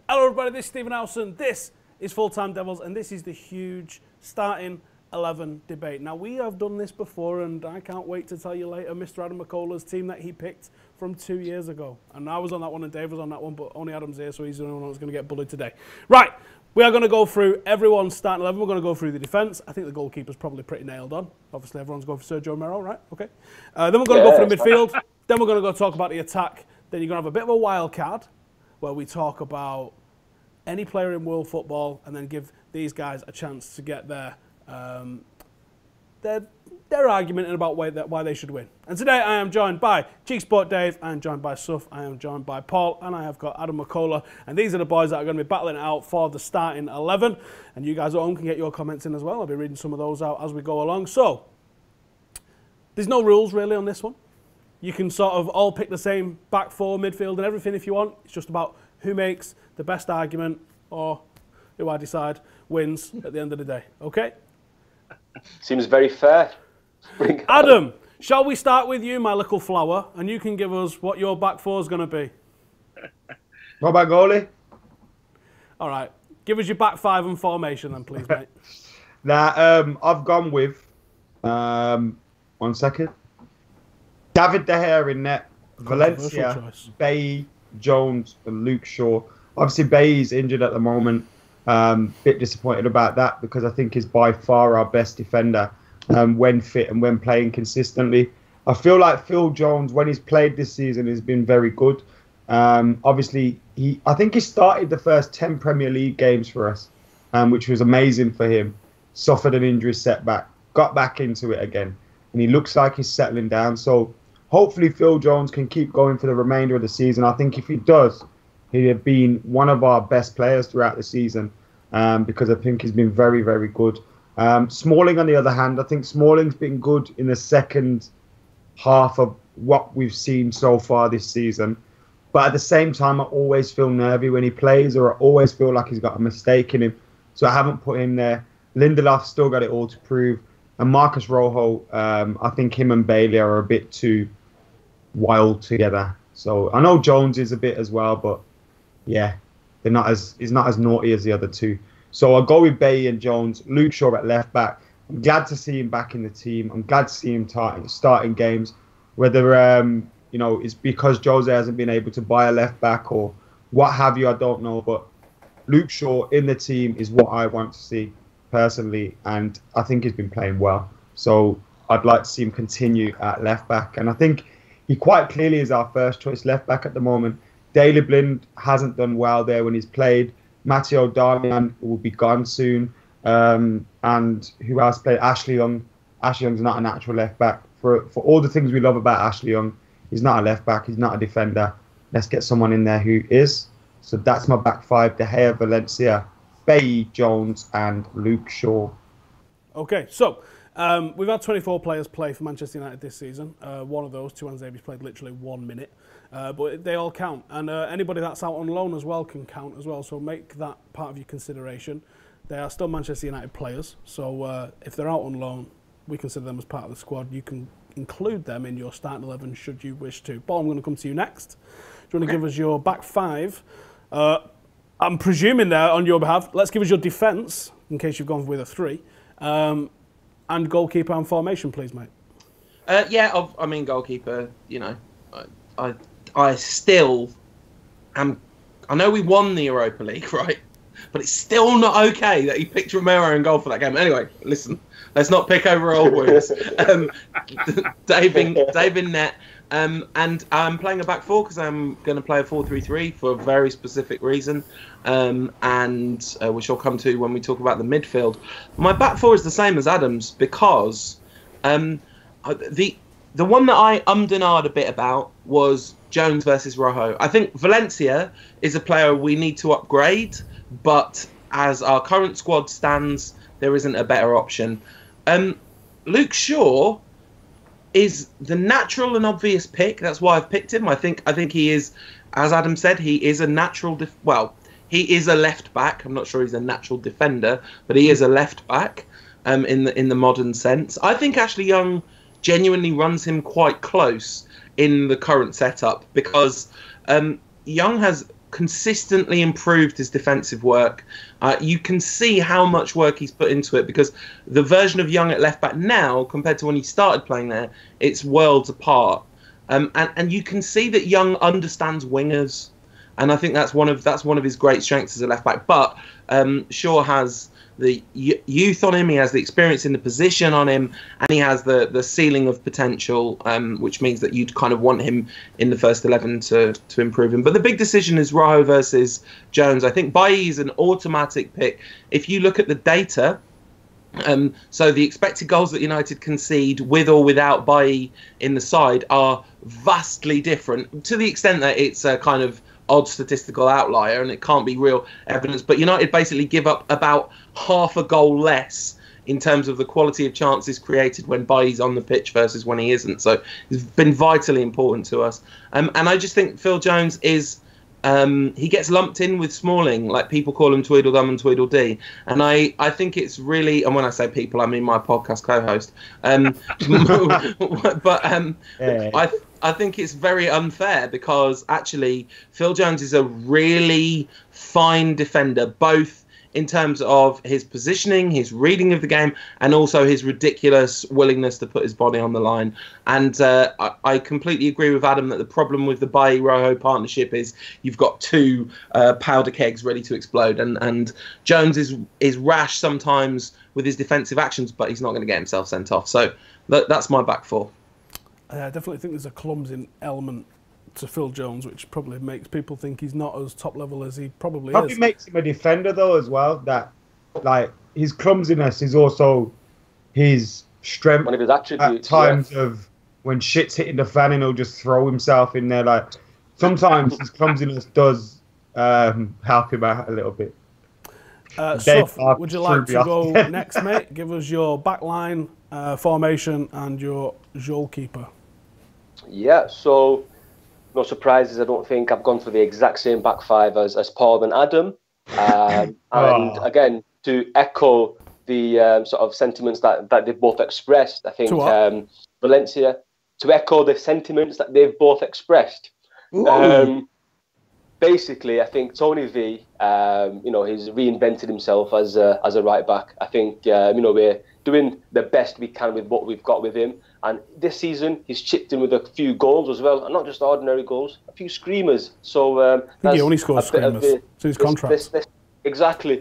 Hello everybody, this is Stephen Howson, this is Full Time Devils, and this is the huge starting 11 debate. Now, we have done this before, and I can't wait to tell you later Mr. Adam McKola's team that he picked from 2 years ago. And I was on that one, and Dave was on that one, but only Adam's here, so he's the only one that's going to get bullied today. Right, we are going to go through everyone's starting 11. We're going to go through the defence. I think the goalkeeper's probably pretty nailed on. Obviously, everyone's going for Sergio Romero, right? Okay. Then we're going to go for the midfield. Then we're going to go talk about the attack. Then you're going to have a bit of a wild card, where we talk about any player in world football, and then give these guys a chance to get their argument about why they should win. And today I am joined by CheekySport Dave, I am joined by Suf, I am joined by Paul, and I have got Adam McKola. And these are the boys that are going to be battling it out for the starting 11. And you guys at home can get your comments in as well. I'll be reading some of those out as we go along. So, there's no rules really on this one. You can sort of all pick the same back four, midfield and everything if you want. It's just about who makes the best argument, or who I decide wins at the end of the day. Okay? Seems very fair. Adam, shall we start with you, my little flower, and you can give us what your back four is going to be? What about goalie? All right. Give us your back five and formation then, please, mate. I've gone with, 1 second, David De Gea in net, Valencia, Bailly, Jones and Luke Shaw. Obviously, Bailly's injured at the moment. Bit disappointed about that because I think he's by far our best defender when fit and when playing consistently. I feel like Phil Jones, when he's played this season, has been very good. Obviously, I think he started the first 10 Premier League games for us, which was amazing for him. Suffered an injury setback, got back into it again, and he looks like he's settling down. So hopefully Phil Jones can keep going for the remainder of the season. I think if he does, he'd have been one of our best players throughout the season because I think he's been very, very good. Smalling, on the other hand, I think Smalling's been good in the second half of what we've seen so far this season. But at the same time, I always feel nervy when he plays, or I always feel like he's got a mistake in him. So I haven't put him there. Lindelof's still got it all to prove. And Marcus Rojo, I think him and Bailly are a bit too wild together. So I know Jones is a bit as well, but yeah, he's not as naughty as the other two. So I'll go with Bailly and Jones. Luke Shaw at left back. I'm glad to see him back in the team. I'm glad to see him starting games. Whether it's because Jose hasn't been able to buy a left back or what have you, I don't know. But Luke Shaw in the team is what I want to see personally, and I think he's been playing well. So I'd like to see him continue at left back, and I think he quite clearly is our first choice left back at the moment. Daley Blind hasn't done well there when he's played. Matteo Darmian will be gone soon. And who else played? Ashley Young. Ashley Young's not a natural left back. For all the things we love about Ashley Young, he's not a left back. He's not a defender. Let's get someone in there who is. So that's my back five. De Gea, Valencia, Bailly, Jones and Luke Shaw. Okay, so we've had 24 players play for Manchester United this season. One of those, Tuanzebe's played literally 1 minute. But they all count. And anybody that's out on loan as well can count as well. So make that part of your consideration. They are still Manchester United players. So if they're out on loan, we consider them as part of the squad. You can include them in your starting 11 should you wish to. Paul, I'm going to come to you next. Do you want to give us your back five? I'm presuming there on your behalf. Let's give us your defence, in case you've gone with a 3. And goalkeeper and formation, please, mate. Goalkeeper, I still am. I know we won the Europa League, right? But it's still not okay that he picked Romero in goal for that game. Anyway, listen, let's not pick over old wounds. Dave in net. And I'm playing a back four because I'm going to play a 4-3-3 for a very specific reason, which I'll come to when we talk about the midfield. My back four is the same as Adam's because the one that I ummed and ahed a bit about was Jones versus Rojo. I think Valencia is a player we need to upgrade, but as our current squad stands, there isn't a better option. Luke Shaw is the natural and obvious pick. That's why I've picked him. I think he is, as Adam said, he is a natural. He is a left back. I'm not sure he's a natural defender, but he is a left back in the modern sense. I think Ashley Young genuinely runs him quite close in the current setup because Young has consistently improved his defensive work. You can see how much work he's put into it, because the version of Young at left back now compared to when he started playing there, it's worlds apart. And you can see that Young understands wingers, and I think that's one of his great strengths as a left back. But Shaw has the youth on him, he has the experience in the position on him, and he has the ceiling of potential, which means that you'd kind of want him in the first 11 to improve him. But the big decision is Rojo versus Jones. I think Bailly is an automatic pick. If you look at the data, so the expected goals that United concede with or without Bailly in the side are vastly different, to the extent that it's a kind of odd statistical outlier and it can't be real evidence. But United basically give up about half a goal less in terms of the quality of chances created when Bailly's on the pitch versus when he isn't. So it's been vitally important to us. And I just think Phil Jones is... he gets lumped in with Smalling, like people call him Tweedledum and Tweedledee. And I think it's really, and when I say people, I mean my podcast co-host. But I think it's very unfair, because actually Phil Jones is a really fine defender, both in terms of his positioning, his reading of the game, and also his ridiculous willingness to put his body on the line. And I completely agree with Adam that the problem with the Bailly-Rojo partnership is you've got two powder kegs ready to explode. And Jones is rash sometimes with his defensive actions, but he's not going to get himself sent off. So that's my back four. I definitely think there's a clumsy element to Phil Jones, which probably makes people think he's not as top level as he probably is. Makes him a defender though as well. That, like, his clumsiness is also his strength. One of his attributes. At times of when shit's hitting the fan, and he'll just throw himself in there. Like, sometimes his clumsiness does help him out a little bit. Suf, would you like to go next, mate? Give us your backline formation and your goalkeeper. Yeah, so no surprises. I don't think I've gone for the exact same back five as Paul and Adam. And again, to echo the sort of sentiments that they've both expressed, I think Valencia, to echo the sentiments that they've both expressed. Basically, I think Tony V, he's reinvented himself as a right back. I think, we're doing the best we can with what we've got with him. And this season, he's chipped in with a few goals as well, and not just ordinary goals, a few screamers. So I think he only scores screamers. It's his contract. Exactly.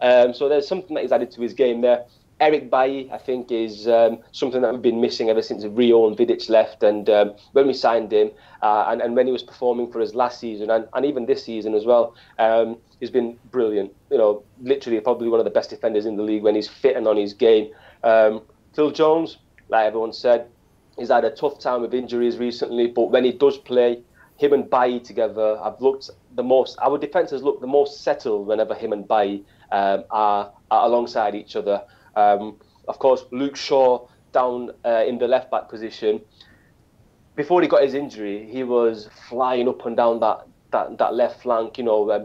So there's something that he's added to his game there. Eric Bailly, I think, is something that we've been missing ever since Rio and Vidic left. And when we signed him, and when he was performing for us last season, and even this season as well, he's been brilliant. Literally probably one of the best defenders in the league when he's fit and on his game. Phil Jones, like everyone said, he's had a tough time with injuries recently, but when he does play, him and Bailly together, our defence has looked the most settled whenever him and Bailly are alongside each other. Of course, Luke Shaw down in the left-back position. Before he got his injury, he was flying up and down that left flank,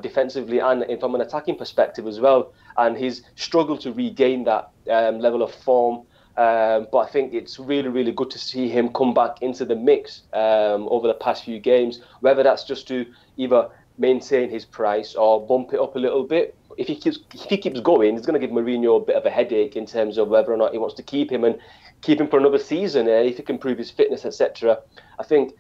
defensively and from an attacking perspective as well. And he's struggled to regain that level of form. But I think it's really, really good to see him come back into the mix over the past few games, whether that's just to either maintain his price or bump it up a little bit. If he keeps going, it's going to give Mourinho a bit of a headache in terms of whether or not he wants to keep him for another season, if he can prove his fitness, etc. I think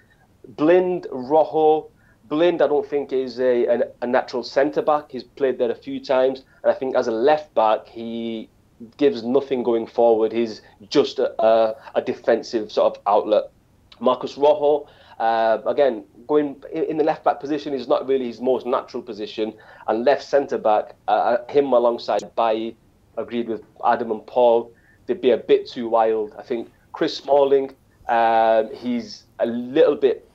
Blind, I don't think is a natural centre-back. He's played there a few times, and I think as a left-back, he gives nothing going forward. He's just a defensive sort of outlet. Marcus Rojo, again, going in the left-back position is not really his most natural position, and left centre-back, him alongside Bailly, agreed with Adam and Paul, they'd be a bit too wild. I think Chris Smalling, he's a little bit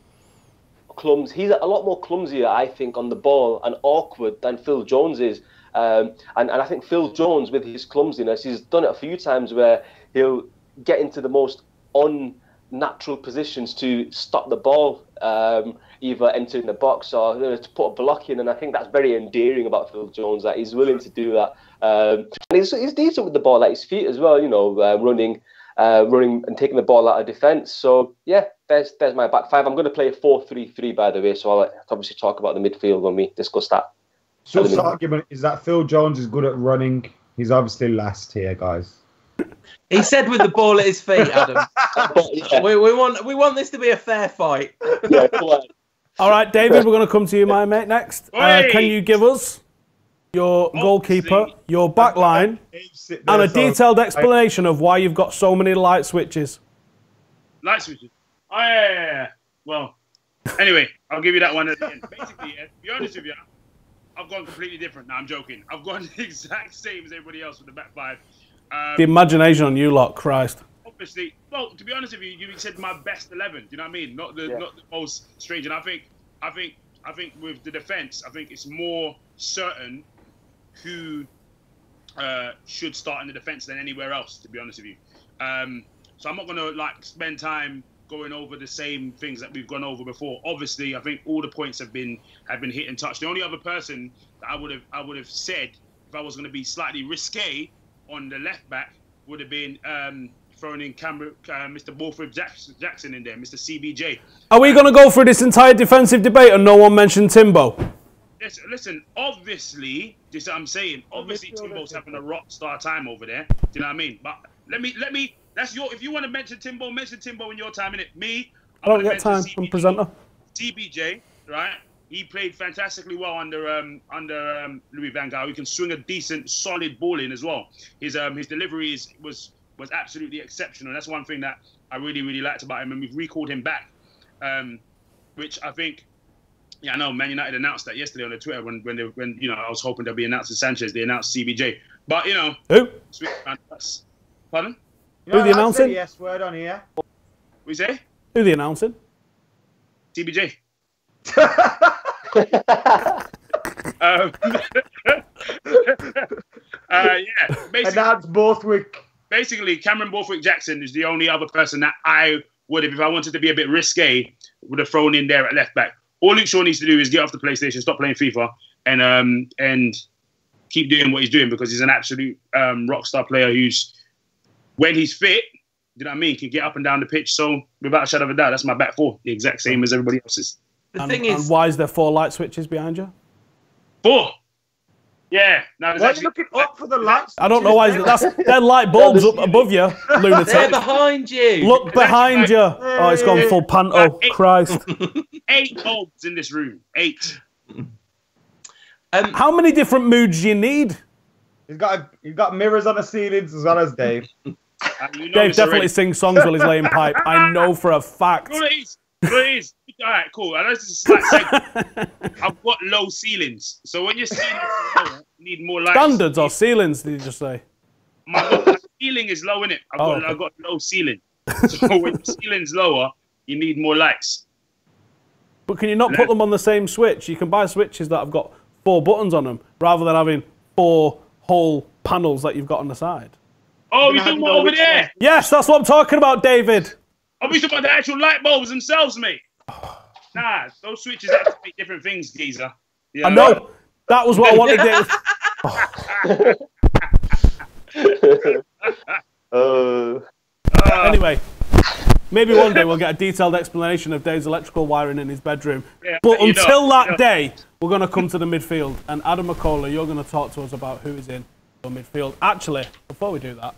clumsy. He's a lot more clumsier, I think, on the ball and awkward than Phil Jones is. And I think Phil Jones, with his clumsiness, he's done it a few times where he'll get into the most unnatural positions to stop the ball, either entering the box or to put a block in. And I think that's very endearing about Phil Jones, that he's willing to do that. And he's decent with the ball at his feet as well, running and taking the ball out of defence. So, yeah, there's my back five. I'm going to play a 4-3-3, by the way, so I'll obviously talk about the midfield when we discuss that. So the argument is that Phil Jones is good at running. He's obviously last here, guys. He said with the ball at his feet, Adam. Yeah. We want this to be a fair fight. Yeah, come on. All right, David, we're going to come to you, my mate, next. Can you give us your goalkeeper, your back line, and a detailed explanation of why you've got so many light switches? Light switches? Oh, yeah. Well, anyway, I'll give you that one at the end. Basically, to be honest with you, I've gone completely different. No, I'm joking. I've gone the exact same as everybody else with the back five. The imagination on you lot, Christ. Obviously, well, to be honest with you, you said my best 11. Do you know what I mean? Not the most strange. And I think with the defense, I think it's more certain who should start in the defense than anywhere else. To be honest with you, so I'm not gonna spend time going over the same things that we've gone over before. Obviously, I think all the points have been hit and touched. The only other person that I would have said if I was going to be slightly risque on the left back would have been throwing in Mr. Borthwick Jackson in there, Mr. CBJ. Are we going to go through this entire defensive debate and no one mentioned Timbo? Listen, obviously, this is what I'm saying. Obviously, Timbo's having a rock star time over there. Do you know what I mean? But let me. That's if you want to mention Timbo in your time, innit? Me, I don't get time. I'm presenter. CBJ, right? He played fantastically well under Louis van Gaal. He can swing a decent, solid ball in as well. His delivery was absolutely exceptional. That's one thing that I really, really liked about him, and we've recalled him back, which I think. Yeah, I know. Man United announced that yesterday on the Twitter when I was hoping they'll be announcing Sanchez. They announced CBJ, but who? Pardon? Who the announcing? Yes, word on here. What you say? Who the announcing? CBJ. Yeah. Announced Borthwick. Basically, Cameron Borthwick Jackson is the only other person that I would have, if I wanted to be a bit risque, would have thrown in there at left back. All Luke Shaw needs to do is get off the PlayStation, stop playing FIFA, and keep doing what he's doing, because he's an absolute rock star player who's, when he's fit, you know what I mean, can get up and down the pitch. So without a shadow of a doubt, that's my back four, the exact same as everybody else's. The thing is, and why is there 4 light switches behind you? 4. Yeah. Now why are you looking up for the lights? I don't know why. They're light bulbs up above you, lunatic. They're behind you. Look behind you. Oh, it's gone full panto. 8, Christ. 8 bulbs in this room. 8. How many different moods do you need? He's got mirrors on the ceilings as well as Dave. Dave definitely sings songs while he's laying pipe. I know for a fact. Please. All right, cool. I know this is like I've got low ceilings, so when your ceilings are low, you need more lights. Standards or ceilings? Did you just say? My ceiling is low, innit? I've got low ceiling. So when your ceiling's lower, you need more lights. But can you not put them on the same switch? You can buy switches that have got 4 buttons on them, rather than having 4 whole panels that you've got on the side. Oh, you're talking about over there? Yes, that's what I'm talking about, David. Are we talking about the actual light bulbs themselves, mate? Nah, those switches have to make different things, geezer. Yeah. I know. That was what I wanted to Anyway, maybe one day we'll get a detailed explanation of Dave's electrical wiring in his bedroom. Yeah, but until that day, we're going to come to the midfield. And Adam McKola, you're going to talk to us about who is in your midfield. Actually, before we do that,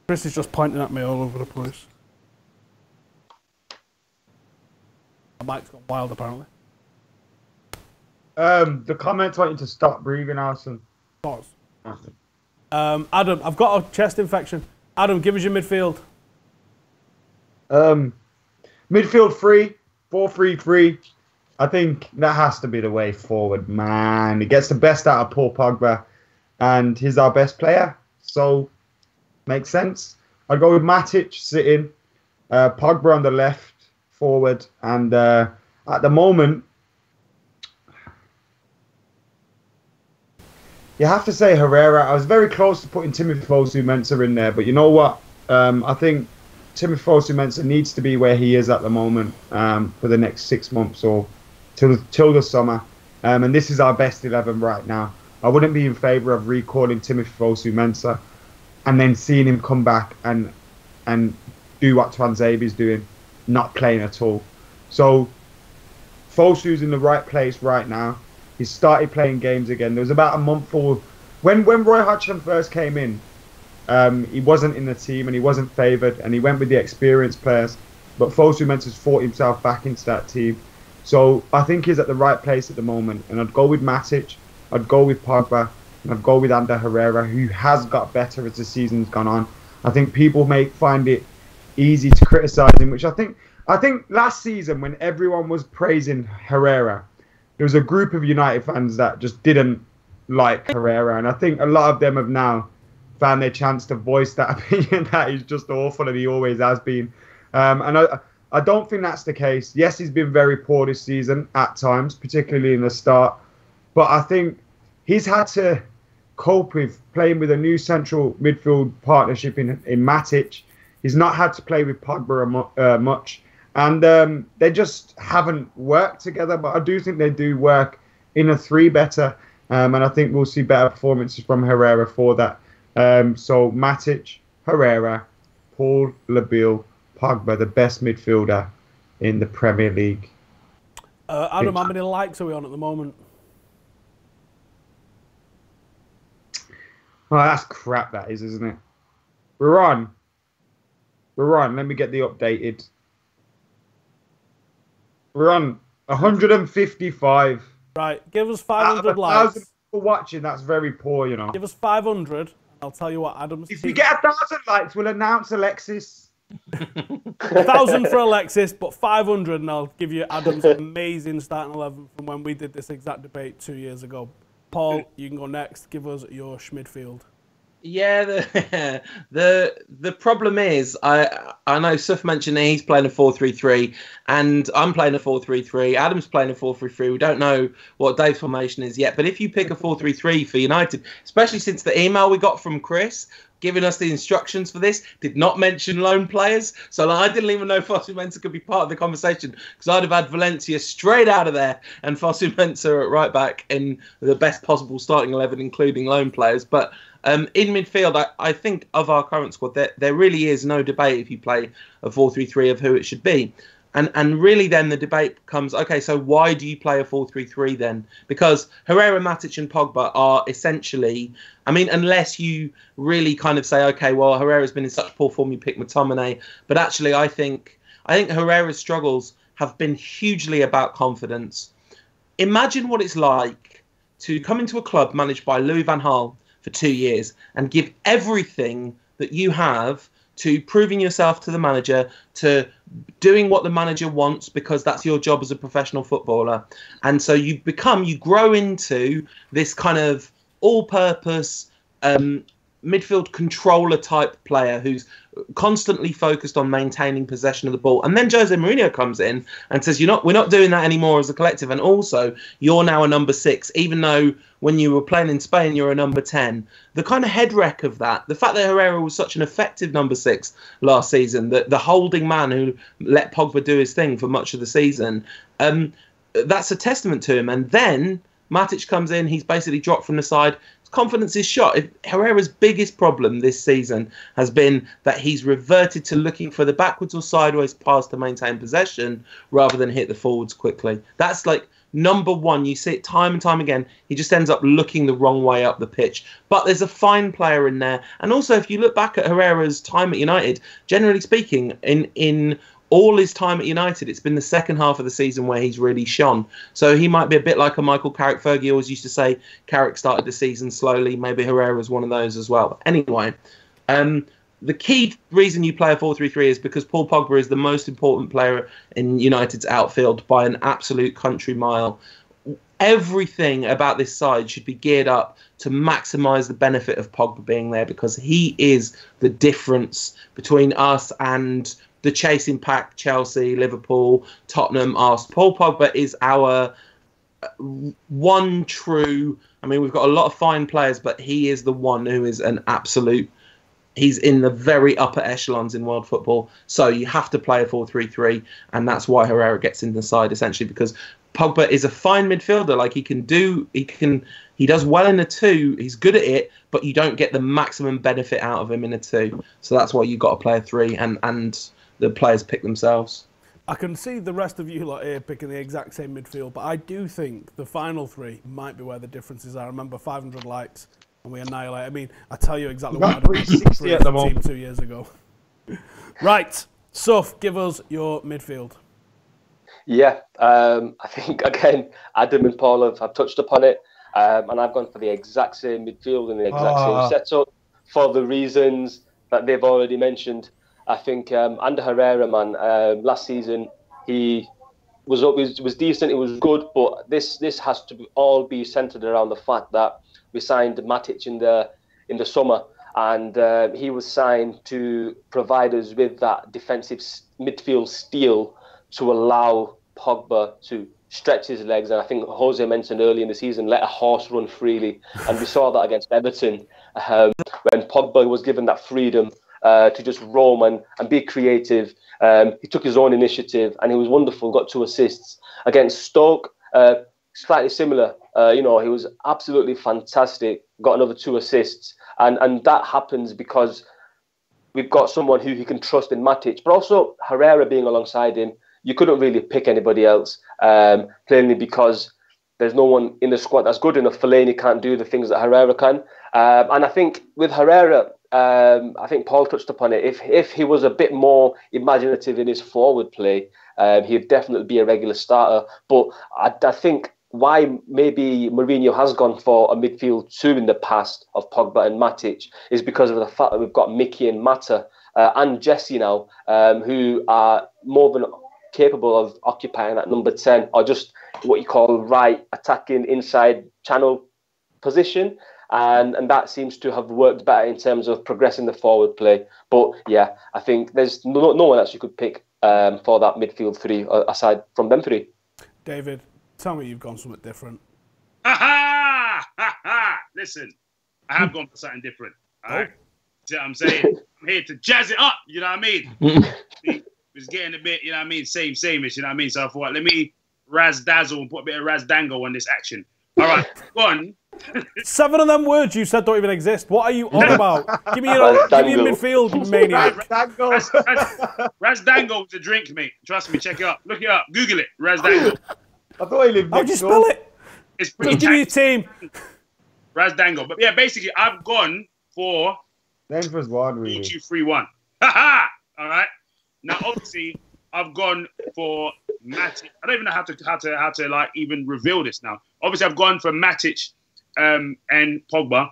Chris is just pointing at me all over the place. My mic's gone wild, apparently. The comments want you to stop breathing, Howson. Pause. Adam, I've got a chest infection. Adam, give us your midfield. Midfield 3, 4-3-3. I think that has to be the way forward, man. It gets the best out of Paul Pogba, and he's our best player, so makes sense. I'd go with Matic sitting, Pogba on the left forward, and at the moment, you have to say Herrera. I was very close to putting Timothy Fosu-Mensah in there, but you know what? I think Timothy Fosu-Mensah needs to be where he is at the moment for the next 6 months or till the summer. And this is our best 11 right now. I wouldn't be in favour of recalling Timothy Fosu-Mensah and then seeing him come back and do what Tuanzebe's doing, not playing at all. So Fosu's in the right place right now. He's started playing games again. There was about a month or when Roy Hodgson first came in, he wasn't in the team and he wasn't favoured, and he went with the experienced players. But Fosu Mensah's fought himself back into that team. So I think he's at the right place at the moment. And I'd go with Matic, I'd go with Pogba, and I'd go with Ander Herrera, who has got better as the season's gone on. I think people may find it easy to criticise him, which I think last season when everyone was praising Herrera, there was a group of United fans that just didn't like Herrera. And I think a lot of them have now found their chance to voice that opinion that he's just awful, and he always has been. And I don't think that's the case. Yes, he's been very poor this season at times, particularly in the start. But I think he's had to cope with playing with a new central midfield partnership in Matic. He's not had to play with Pogba much. And they just haven't worked together. But I do think they do work in a three better. And I think we'll see better performances from Herrera for that. So Matic, Herrera, Paul Labille, Pogba, the best midfielder in the Premier League. Adam, how many likes are we on at the moment? Oh, that's crap, that is, isn't it? We're on. Let me get the updated. We're on 155. Right, give us 500 likes. 1,000 people watching, that's very poor, you know. Give us 500, I'll tell you what Adam's... If we get 1,000 likes, we'll announce Alexis. 1,000 for Alexis, but 500 and I'll give you Adam's amazing starting 11 from when we did this exact debate 2 years ago. Paul, you can go next. Give us your Schmidfield. Yeah, the problem is, I know Suf mentioned that he's playing a 4-3-3, and I'm playing a 4-3-3. Adam's playing a 4-3-3. We don't know what Dave's formation is yet, but if you pick a 4-3-3 for United, especially since the email we got from Chris giving us the instructions for this did not mention loan players, so I didn't even know Fosu Mensah could be part of the conversation, because I'd have had Valencia straight out of there and Fosu Mensah at right back in the best possible starting 11, including loan players. But in midfield, I think of our current squad, there really is no debate if you play a 4-3-3 of who it should be. And really then the debate becomes, okay, so why do you play a 4-3-3 then? Because Herrera, Matic and Pogba are essentially, I mean, unless you really kind of say, okay, well, Herrera's been in such poor form, you pick McTominay. But actually, I think Herrera's struggles have been hugely about confidence. Imagine what it's like to come into a club managed by Louis van Gaal for 2 years and give everything that you have to proving yourself to the manager, to doing what the manager wants, because that's your job as a professional footballer. And so you grow into this kind of all-purpose midfield controller type player who's constantly focused on maintaining possession of the ball. And then Jose Mourinho comes in and says, we're not doing that anymore as a collective. And also, you're now a number 6, even though when you were playing in Spain, you're a number 10. The kind of head wreck of that, the fact that Herrera was such an effective number 6 last season, the holding man who let Pogba do his thing for much of the season, that's a testament to him. And then Matic comes in, he's basically dropped from the side. Confidence is shot. Herrera's biggest problem this season has been that he's reverted to looking for the backwards or sideways pass to maintain possession rather than hit the forwards quickly. That's like number one. You see it time and time again. He just ends up looking the wrong way up the pitch. But there's a fine player in there. And also, if you look back at Herrera's time at United, generally speaking, in all his time at United, it's been the second half of the season where he's really shone. So he might be a bit like a Michael Carrick. Fergie always used to say Carrick started the season slowly. Maybe Herrera's one of those as well. Anyway, the key reason you play a 4-3-3 is because Paul Pogba is the most important player in United's outfield by an absolute country mile. Everything about this side should be geared up to maximise the benefit of Pogba being there, because he is the difference between us and the chasing pack, Chelsea, Liverpool, Tottenham, Arsenal. Paul Pogba is our one true... I mean, we've got a lot of fine players, but he is the one who is an absolute... He's in the very upper echelons in world football. So you have to play a 4-3-3, and that's why Herrera gets in the side, essentially, because Pogba is a fine midfielder. Like, he does well in a 2. He's good at it, but you don't get the maximum benefit out of him in a 2. So that's why you've got to play a 3. And the players pick themselves. I can see the rest of you lot here picking the exact same midfield, but I do think the final three might be where the differences are. I remember 500 likes and we annihilate. I mean, I tell you exactly what I did 360 at the team moment. 2 years ago. Right, Suf, give us your midfield. Yeah, I think, again, Adam and Paul have touched upon it, and I've gone for the exact same midfield and the exact same setup for the reasons that they've already mentioned. I think Ander Herrera, man, last season, he was decent, it was good, but this has to all be centred around the fact that we signed Matic in the summer, and he was signed to provide us with that defensive midfield steel to allow Pogba to stretch his legs. And I think Jose mentioned early in the season, let a horse run freely. And we saw that against Everton when Pogba was given that freedom to just roam and be creative. He took his own initiative and he was wonderful, got 2 assists. Against Stoke, slightly similar. He was absolutely fantastic, got another 2 assists. And that happens because we've got someone who he can trust in Matic, but also Herrera being alongside him. You couldn't really pick anybody else, plainly because there's no one in the squad that's good enough. Fellaini can't do the things that Herrera can. And I think with Herrera, I think Paul touched upon it. If he was a bit more imaginative in his forward play, he'd definitely be a regular starter. But I think why maybe Mourinho has gone for a midfield 2 in the past of Pogba and Matic is because of the fact that we've got Mickey and Mata and Jesse now, who are more than capable of occupying that number 10, or just what you call right attacking inside channel position, and that seems to have worked better in terms of progressing the forward play. But yeah, I think there's no one else you could pick for that midfield 3 aside from them 3. David, tell me you've gone something different. Listen, I have gone for something different. All right, see what I'm saying? I'm here to jazz it up. You know what I mean? It's getting a bit, you know what I mean, same-ish, you know what I mean? So I thought, let me razz-dazzle and put a bit of razz-dangle on this action. All right, go on. 7 of them words you said don't even exist. What are you on about? Give me your midfield, maniac. Razz-dangle is a drink, mate. Trust me, check it up. Look it up. Google it. Razz-dangle. I thought he lived How'd you spell it? It's pretty give me your team. Razz-dangle. But yeah, basically, I've gone for... Name for his one, really. 2-2-3-1. Ha-ha! All right? Now, obviously, I've gone for Matic. I don't even know how to like even reveal this now. Obviously, I've gone for Matic and Pogba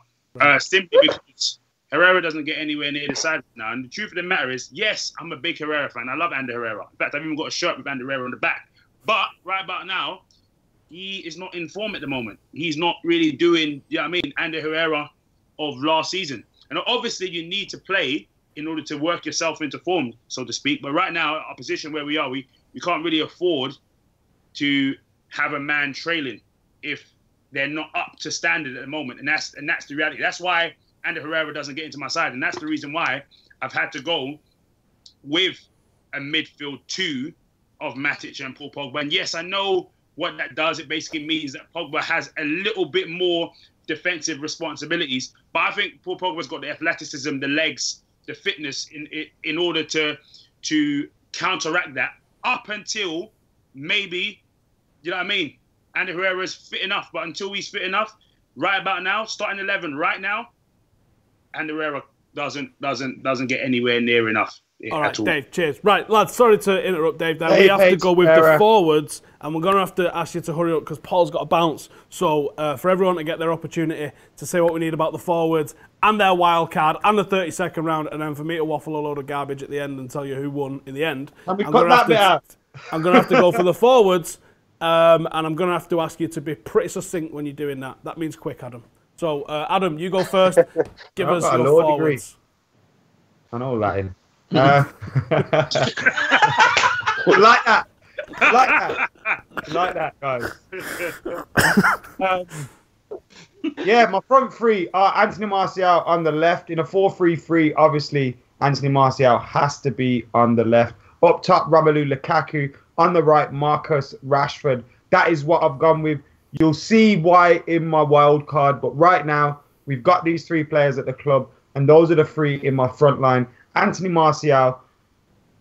simply because Herrera doesn't get anywhere near the side now. And the truth of the matter is, yes, I'm a big Herrera fan. I love Ander Herrera. In fact, I've even got a shirt with Ander Herrera on the back. But right about now, he is not in form at the moment. He's not really doing, you know what I mean, Ander Herrera of last season. And obviously, you need to play in order to work yourself into form, so to speak. But right now, our position where we are, we can't really afford to have a man trailing if they're not up to standard at the moment. And that's the reality. That's why Ander Herrera doesn't get into my side. And that's the reason why I've had to go with a midfield 2 of Matic and Paul Pogba. And yes, I know what that does. It basically means that Pogba has a little bit more defensive responsibilities. But I think Paul Pogba's got the athleticism, the legs, the fitness in order to counteract that up until maybe, you know what I mean, Ander Herrera's fit enough. But until he's fit enough, right about now, starting 11 right now, Ander Herrera doesn't get anywhere near enough. All right, Dave, cheers. Right, lads, sorry to interrupt, Dave. There. We have to go with the forwards, and we're going to have to ask you to hurry up because Paul's got to bounce. So for everyone to get their opportunity to say what we need about the forwards and their wild card and the 32nd round, and then for me to waffle a load of garbage at the end and tell you who won in the end. And we cut that bit out. I'm going to have to go for the forwards, and I'm going to have to ask you to be pretty succinct when you're doing that. That means quick, Adam. So, Adam, you go first. Give us your forwards. I know Latin. Like that. Like that, guys. Yeah, my front 3 are Anthony Martial on the left. In a 4-3-3, obviously, Anthony Martial has to be on the left. Up top, Romelu Lukaku. On the right, Marcus Rashford. That is what I've gone with. You'll see why in my wild card. But right now, we've got these 3 players at the club. And those are the 3 in my front line. Anthony Martial,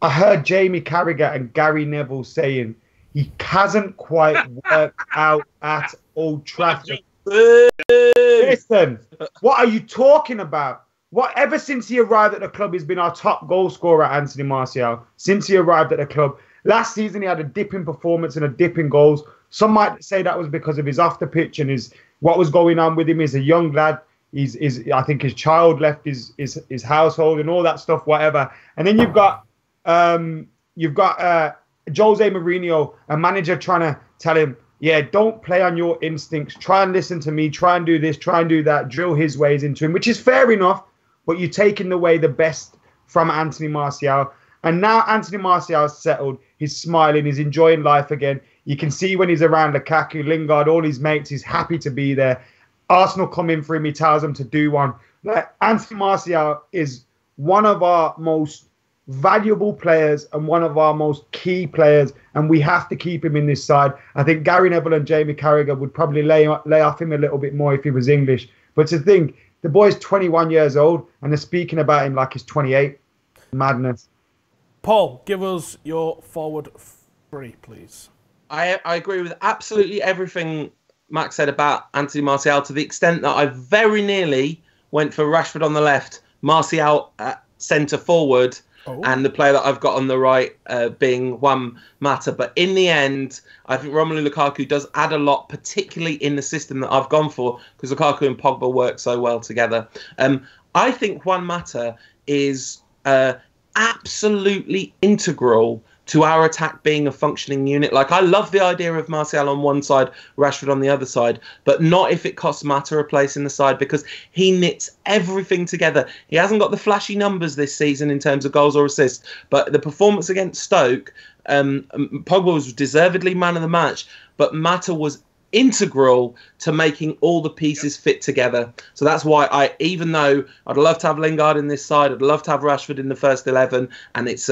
I heard Jamie Carragher and Gary Neville saying he hasn't quite worked out at Old Trafford. Listen, what are you talking about? Ever since he arrived at the club, he's been our top goal scorer, Anthony Martial. Since he arrived at the club. Last season, he had a dip in performance and a dip in goals. Some might say that was because of his off the pitch and what was going on with him. He's a young lad. I think his child left his household and all that stuff, whatever. And then you've got Jose Mourinho, a manager, trying to tell him, yeah, don't play on your instincts. Try and listen to me. Try and do this. Try and do that. Drill his ways into him, which is fair enough. But you're taking away the best from Anthony Martial. And now Anthony Martial's settled. He's smiling. He's enjoying life again. You can see when he's around Lukaku, Lingard, all his mates, he's happy to be there. Arsenal come in for him. He tells them to do one. Anthony Martial is one of our most valuable players and one of our most key players, and we have to keep him in this side. I think Gary Neville and Jamie Carragher would probably lay off him a little bit more if he was English. But to think, the boy's 21 years old, and they're speaking about him like he's 28. Madness. Paul, give us your forward three, please. I agree with absolutely everything Max said about Anthony Martial, to the extent that I very nearly went for Rashford on the left, Martial at centre forward, and the player that I've got on the right being Juan Mata. But in the end, I think Romelu Lukaku does add a lot, particularly in the system that I've gone for, because Lukaku and Pogba work so well together. I think Juan Mata is absolutely integral to our attack being a functioning unit. Like, I love the idea of Martial on one side, Rashford on the other side, but not if it costs Mata a place in the side, because he knits everything together. He hasn't got the flashy numbers this season in terms of goals or assists, but the performance against Stoke, Pogba was deservedly man of the match, but Mata was integral to making all the pieces fit together. So that's why even though I'd love to have Lingard in this side, I'd love to have Rashford in the first 11, and it's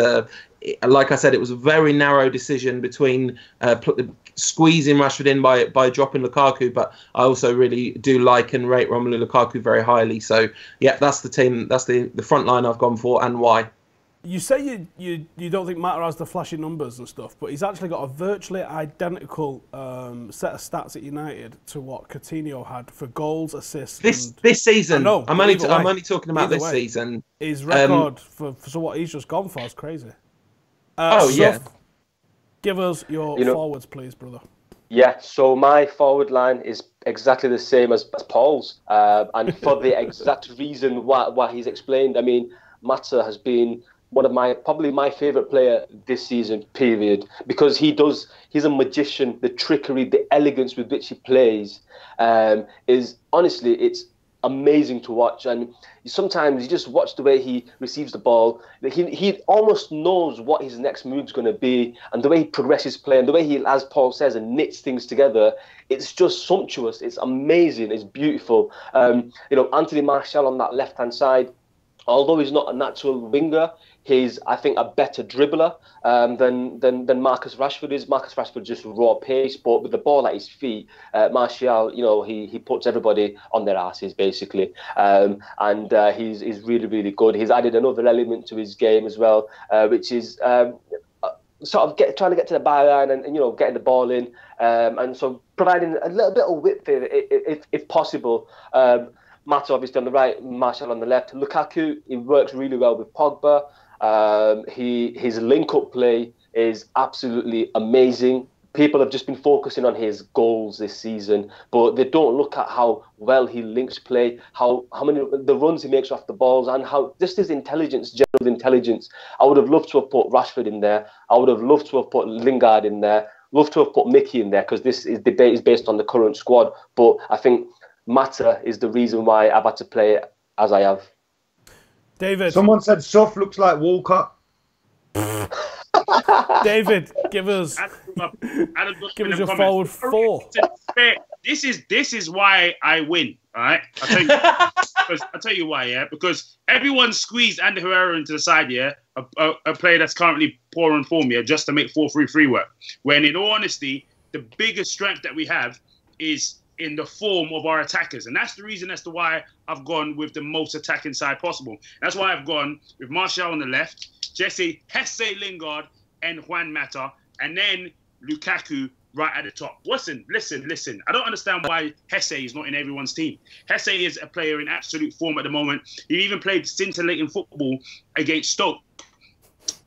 like I said, it was a very narrow decision between squeezing Rashford in by dropping Lukaku, but I also really do like and rate Romelu Lukaku very highly. So yeah, that's the team, that's the front line I've gone for, and why. You say you don't think Mata has the flashy numbers and stuff, but he's actually got a virtually identical set of stats at United to what Coutinho had for goals, assists. This season, I know, I'm only talking about this season. His record for what he's just gone for is crazy. Yeah. Give us your forwards, please, brother. Yeah, so my forward line is exactly the same as Paul's, and for the exact reason why he's explained. I mean, Mata has been one of probably my favourite player this season, period, because he's a magician. The trickery, the elegance with which he plays is, honestly, it's amazing to watch. And sometimes you just watch the way he receives the ball. He almost knows what his next move's going to be, and the way he progresses play, and the way he, as Paul says, and knits things together, it's just sumptuous. It's amazing. It's beautiful. Anthony Martial on that left-hand side, although he's not a natural winger, he's, I think, a better dribbler than Marcus Rashford is. Marcus Rashford just raw pace, but with the ball at his feet, Martial, he puts everybody on their asses, basically. And he's really, really good. He's added another element to his game as well, which is sort of trying to get to the byline and getting the ball in, and so providing a little bit of width if possible. Mata obviously on the right, Martial on the left. Lukaku, he works really well with Pogba. His link-up play is absolutely amazing. People have just been focusing on his goals this season, but they don't look at how well he links play, how many the runs he makes off the balls, and how just his intelligence, general intelligence. I would have loved to have put Rashford in there. I would have loved to have put Lingard in there. Loved to have put Mickey in there, because this debate is based on the current squad. But I think Mata is the reason why I've had to play it as I have. David. Someone said Soft looks like Walcott. David, give us your forward four. This is why I win, all right? I'll tell you why, yeah? Because everyone squeezed Andy Herrera into the side, yeah? A player that's currently poor in form, yeah, just to make 4-3-3 work. When in all honesty, the biggest strength that we have is in the form of our attackers. And that's the reason as to why I've gone with the most attacking side possible. That's why I've gone with Martial on the left, Jesse, Hesse, Lingard, and Juan Mata, and then Lukaku right at the top. Listen. I don't understand why Hesse is not in everyone's team. Hesse is a player in absolute form at the moment. He even played scintillating football against Stoke.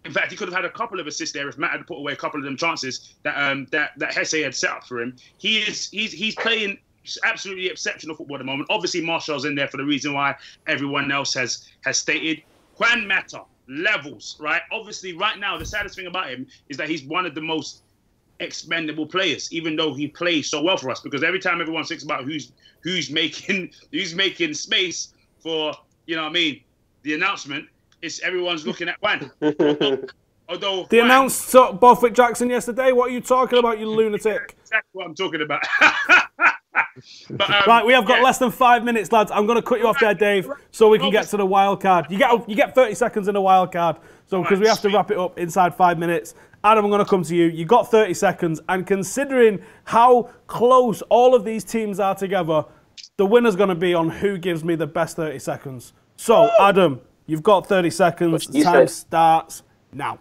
In fact, he could have had a couple of assists there if Matt had put away a couple of them chances that Hesse had set up for him. He's playing absolutely exceptional football at the moment. Obviously, Martial's in there for the reason why everyone else has stated. Juan Mata, levels, right? Obviously, right now, the saddest thing about him is that he's one of the most expendable players, even though he plays so well for us. Because every time everyone thinks about who's making space for, you know what I mean, the announcement, it's everyone's looking at Juan. Although they announced Borthwick Jackson yesterday. What are you talking about, you lunatic? Exactly what I'm talking about. But, right, we have got less than 5 minutes, lads. I'm going to cut you off there, Dave, so we can get to the wild card. You get 30 seconds in the wild card, so because we have to wrap it up inside 5 minutes. Adam, I'm going to come to you. You got 30 seconds, and considering how close all of these teams are together, the winner's going to be on who gives me the best 30 seconds. So, Adam, you've got 30 seconds. Time starts now.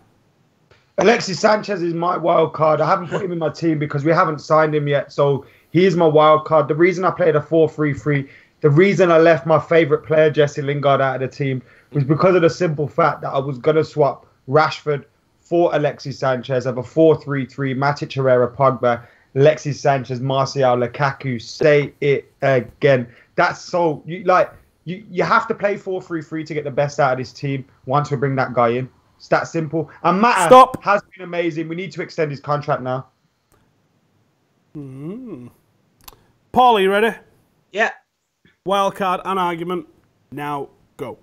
Alexis Sanchez is my wild card. I haven't put him in my team because we haven't signed him yet, so he is my wild card. The reason I played a 4-3-3, the reason I left my favourite player, Jesse Lingard, out of the team was because of the simple fact that I was going to swap Rashford for Alexis Sanchez, have a 4-3-3, Matic, Herrera, Pogba, Alexis Sanchez, Martial, Lukaku. Say it again. That's so you have to play 4-3-3 to get the best out of this team once we bring that guy in. It's that simple. And Matt has been amazing. We need to extend his contract now. Paul, are you ready? Yeah. Wildcard and argument. Now go.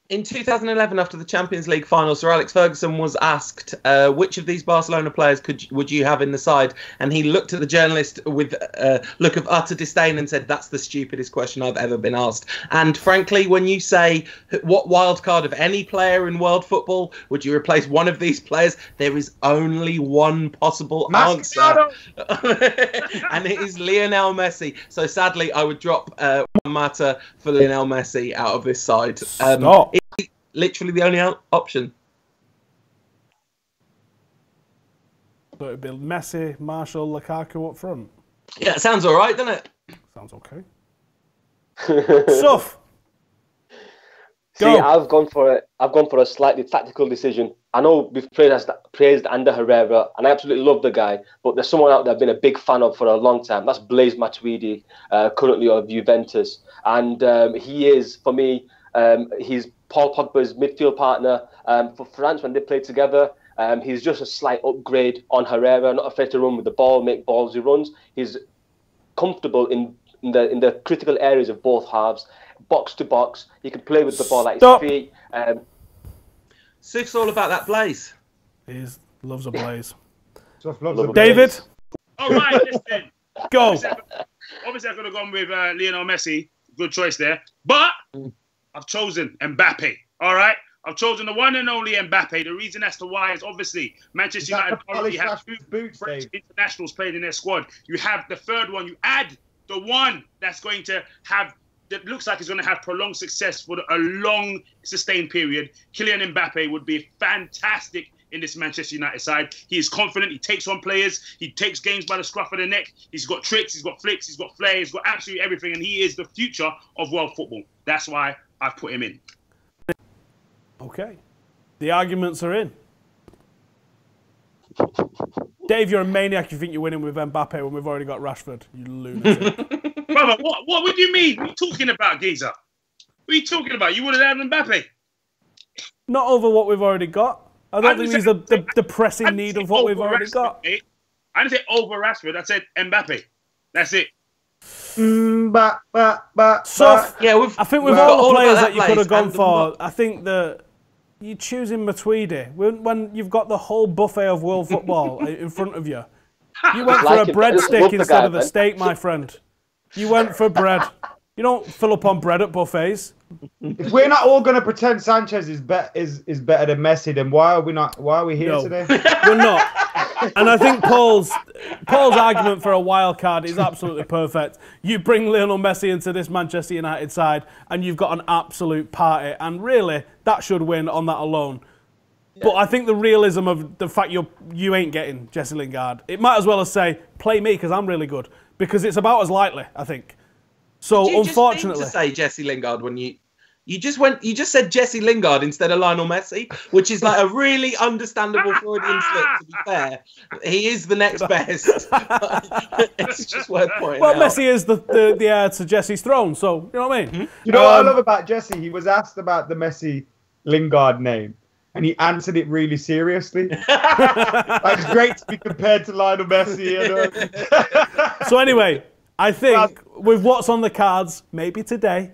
In 2011, after the Champions League final, Sir Alex Ferguson was asked, which of these Barcelona players would you have in the side? And he looked at the journalist with a look of utter disdain and said, that's the stupidest question I've ever been asked. And frankly, when you say, what wild card of any player in world football would you replace one of these players? There is only one possible answer. And it is Lionel Messi. So sadly, I would drop Mata for Lionel Messi out of this side. Stop. It's literally the only option. So it'd be Messi, Martial, Lukaku up front. Yeah, it sounds all right, doesn't it? Sounds okay. Suf. See, I've gone for a slightly tactical decision. I know we've praised Ander Herrera, and I absolutely love the guy, but there's someone out there I've been a big fan of for a long time. That's Blaise Matuidi, currently of Juventus. And he is, for me, he's Paul Pogba's midfield partner for France when they played together. He's just a slight upgrade on Herrera, not afraid to run with the ball, make ballsy runs. He's comfortable in the critical areas of both halves, box to box. He can play with the ball at his feet. Sif's all about that Blaise. He loves a Blaise. David? All right, listen. Go. Obviously, I could have gone with Lionel Messi. Good choice there. But I've chosen Mbappe. All right? I've chosen the one and only Mbappe. The reason as to why is obviously Manchester United already have two French internationals playing in their squad. You have the third one. You add the one that's going to have, that looks like it's going to have prolonged success for a long, sustained period. Kylian Mbappe would be fantastic in this Manchester United side. He is confident. He takes on players. He takes games by the scruff of the neck. He's got tricks. He's got flicks. He's got flair. He's got absolutely everything. And he is the future of world football. That's why I've put him in. Okay. The arguments are in. Dave, you're a maniac. You think you're winning with Mbappe when we've already got Rashford. You lunatic. Brother, what do you mean? What are you talking about, Geezer? What are you talking about? You would have had Mbappe. Not over what we've already got. I don't think he's the pressing need of what we've already got. I didn't say over Rashford. I said Mbappe. That's it. Yeah, I think with all the players that you could have gone for, I think that you're choosing Matuidi when you've got the whole buffet of world football in front of you. You went for a breadstick instead of a steak, my friend. You went for bread. You don't fill up on bread at buffets. If we're not all going to pretend Sanchez is better than Messi, then why are we not? Why are we here today? We're not. And I think Paul's argument for a wild card is absolutely perfect. You bring Lionel Messi into this Manchester United side, and you've got an absolute party. And really, that should win on that alone. But I think the realism of the fact you ain't getting Jesse Lingard, it might as well as say, play me because I'm really good. Because it's about as likely, I think. So, you unfortunately... just say Jesse Lingard when you just said Jesse Lingard instead of Lionel Messi, which is like a really understandable Freudian slip, to be fair. He is the next best. It's just worth pointing out. Well, Messi is the heir to Jesse's throne, so, you know what I mean? You know what I love about Jesse? He was asked about the Messi Lingard name, and he answered it really seriously. Like, it's great to be compared to Lionel Messi. You know? So anyway, I think with what's on the cards, maybe today,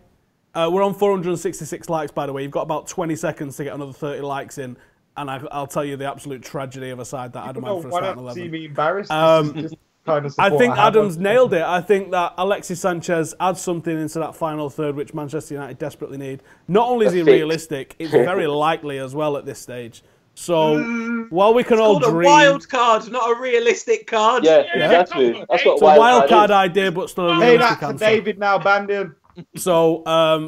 we're on 466 likes, by the way. You've got about 20 seconds to get another 30 likes in, and I'll tell you the absolute tragedy of a side that Adam had for a starting 11. See me embarrassed. I think Adam's nailed it. I think that Alexis Sanchez adds something into that final third, which Manchester United desperately need. Not only is he realistic, it's very likely as well at this stage. So while we can all dream, a wild card, not a realistic card. Yeah, exactly. That's what it's a wild card idea, but still a realistic that's answer. David now banned him. So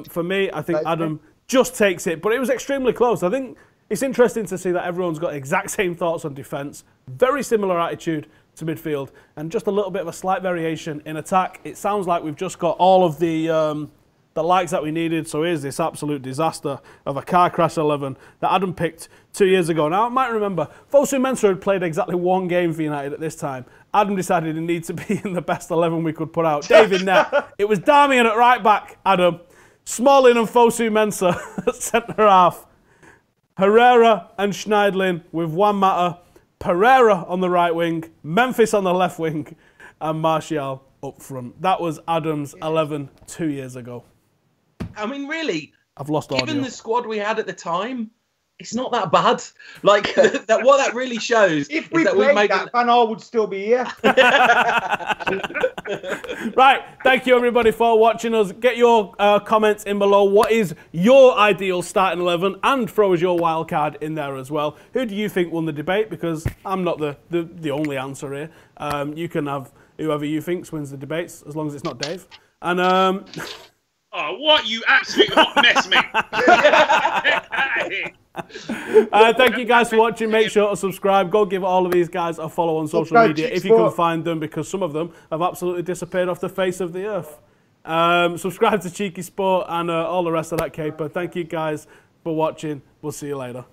for me, I think Adam just takes it, but it was extremely close. I think it's interesting to see that everyone's got exact same thoughts on defence, very similar attitude to midfield, and just a little bit of a slight variation in attack. It sounds like we've just got all of the likes that we needed. So here's this absolute disaster of a car crash 11 that Adam picked 2 years ago. Now, I might remember, Fosu Mensah had played exactly one game for United at this time. Adam decided he needed to be in the best 11 we could put out. David net. It was Darmian at right back, Adam. Smalling and Fosu Mensah at centre half. Herrera and Schneidlin with Juan Mata. Pereira on the right wing, Memphis on the left wing, and Martial up front. That was Adam's 11 2 years ago. I mean, really, I've lost audio. Given the squad we had at the time, it's not that bad. Like, what that really shows if we is that played we've made that, Van Gaal would still be here. Right, thank you everybody for watching us. Get your comments in below. What is your ideal starting 11? And throw us your wild card in there as well. Who do you think won the debate? Because I'm not the only answer here. You can have whoever you think wins the debates, as long as it's not Dave. And oh, what you absolute hot mess, mate. Thank you guys for watching. Make sure to subscribe. Go give all of these guys a follow on social media if you can find them, because some of them have absolutely disappeared off the face of the earth. Subscribe to CheekySport and all the rest of that caper. Thank you guys for watching. We'll see you later.